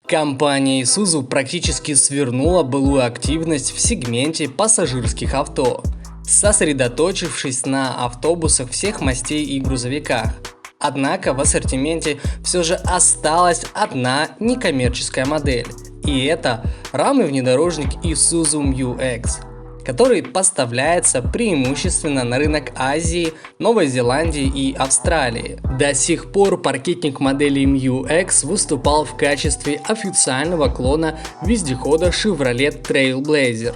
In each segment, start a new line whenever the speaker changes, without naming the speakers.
Компания Isuzu практически свернула былую активность в сегменте пассажирских авто, сосредоточившись на автобусах всех мастей и грузовиках. Однако в ассортименте все же осталась одна некоммерческая модель, и это рамный внедорожник Isuzu Mu-X, который поставляется преимущественно на рынок Азии, Новой Зеландии и Австралии. До сих пор паркетник модели Mu-X выступал в качестве официального клона вездехода Chevrolet Trailblazer.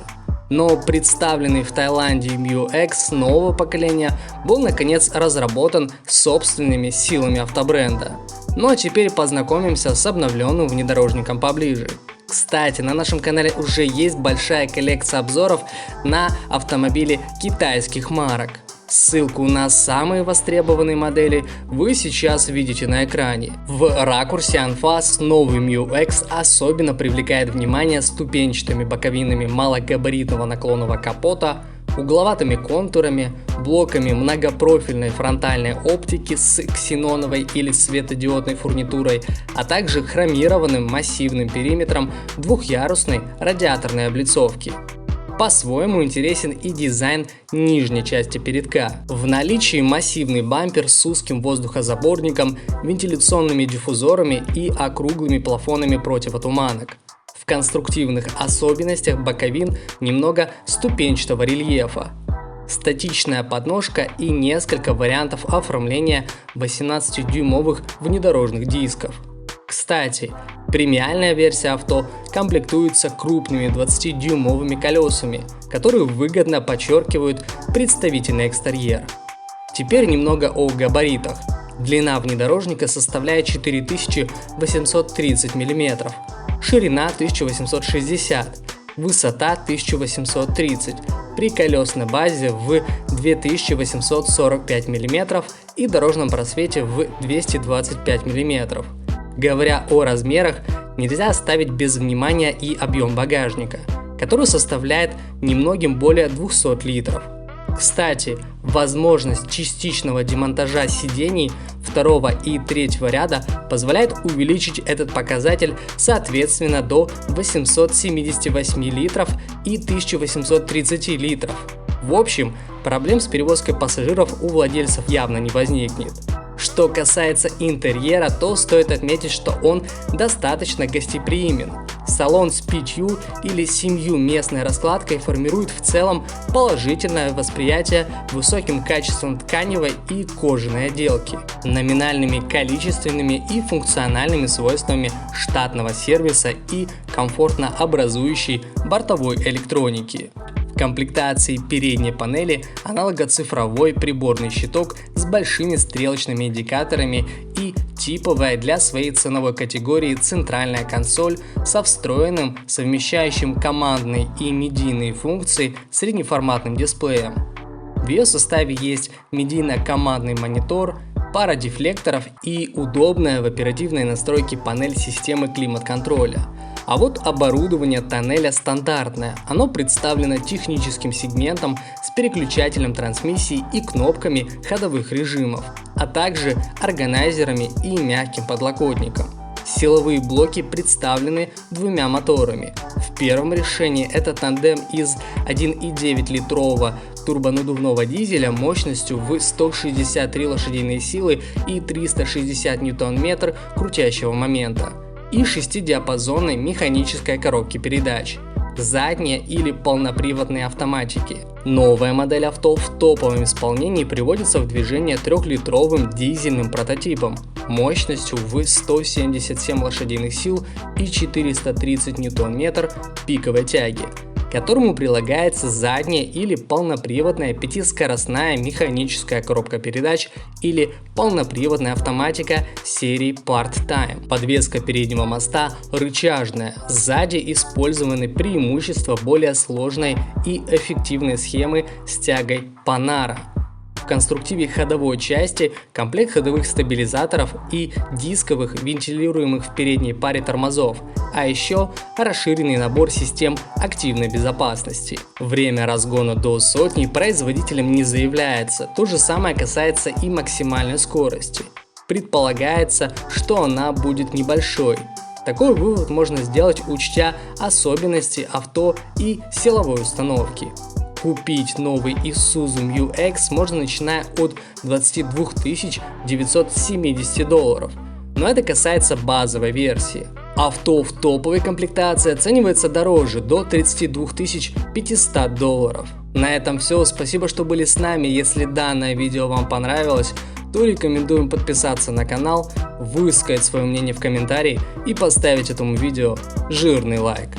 Но представленный в Таиланде Mu-X нового поколения был наконец разработан собственными силами автобренда. Ну а теперь познакомимся с обновленным внедорожником поближе. Кстати, на нашем канале уже есть большая коллекция обзоров на автомобили китайских марок. Ссылку на самые востребованные модели вы сейчас видите на экране. В ракурсе анфас новый Mu-X особенно привлекает внимание ступенчатыми боковинами малогабаритного наклонного капота, угловатыми контурами, блоками многопрофильной фронтальной оптики с ксеноновой или светодиодной фурнитурой, а также хромированным массивным периметром двухъярусной радиаторной облицовки. По-своему интересен и дизайн нижней части передка. В наличии массивный бампер с узким воздухозаборником, вентиляционными диффузорами и округлыми плафонами противотуманок. В конструктивных особенностях боковин немного ступенчатого рельефа, статичная подножка и несколько вариантов оформления 18-дюймовых внедорожных дисков. Кстати, премиальная версия авто комплектуется крупными 20-дюймовыми колесами, которые выгодно подчеркивают представительный экстерьер. Теперь немного о габаритах. Длина внедорожника составляет 4830 мм, ширина 1860, высота 1830, при колесной базе в 2845 мм и дорожном просвете в 225 мм. Говоря о размерах, нельзя оставить без внимания и объем багажника, который составляет немногим более 200 литров. Кстати, возможность частичного демонтажа сидений второго и третьего ряда позволяет увеличить этот показатель соответственно до 878 литров и 1830 литров. В общем, проблем с перевозкой пассажиров у владельцев явно не возникнет. Что касается интерьера, то стоит отметить, что он достаточно гостеприимен. Салон с 5 или 7-местной раскладкой формирует в целом положительное восприятие высоким качеством тканевой и кожаной отделки, номинальными количественными и функциональными свойствами штатного сервиса и комфортно образующей бортовой электроники. В комплектации передней панели аналогоцифровой приборный щиток с большими стрелочными индикаторами и типовая для своей ценовой категории центральная консоль со встроенным, совмещающим командные и медийные функции среднеформатным дисплеем. В ее составе есть медийно-командный монитор, пара дефлекторов и удобная в оперативной настройке панель системы климат-контроля. А вот оборудование тоннеля стандартное, оно представлено техническим сегментом с переключателем трансмиссии и кнопками ходовых режимов, а также органайзерами и мягким подлокотником. Силовые блоки представлены двумя моторами. В первом решении это тандем из 1,9-литрового турбонаддувного дизеля мощностью в 163 лошадиные силы и 360 Нм крутящего момента и 6-диапазонной механической коробки передач, задние или полноприводные автоматики. Новая модель авто в топовом исполнении приводится в движение 3-литровым дизельным прототипом мощностью в 177 лошадиных сил и 430 Нм пиковой тяги, к которому прилагается задняя или полноприводная 5-скоростная механическая коробка передач или полноприводная автоматика серии Part-Time. Подвеска переднего моста рычажная, сзади использованы преимущества более сложной и эффективной схемы с тягой Panara. В конструктиве ходовой части комплект ходовых стабилизаторов и дисковых вентилируемых в передней паре тормозов, а еще расширенный набор систем активной безопасности. Время разгона до сотни производителем не заявляется, то же самое касается и максимальной скорости. Предполагается, что она будет небольшой. Такой вывод можно сделать, учтя особенности авто и силовой установки. Купить новый Isuzu Mu-X можно, начиная от $22 970, но это касается базовой версии. Авто в топовой комплектации оценивается дороже, до $32 500. На этом все, спасибо, что были с нами. Если данное видео вам понравилось, то рекомендуем подписаться на канал, высказать свое мнение в комментарии и поставить этому видео жирный лайк.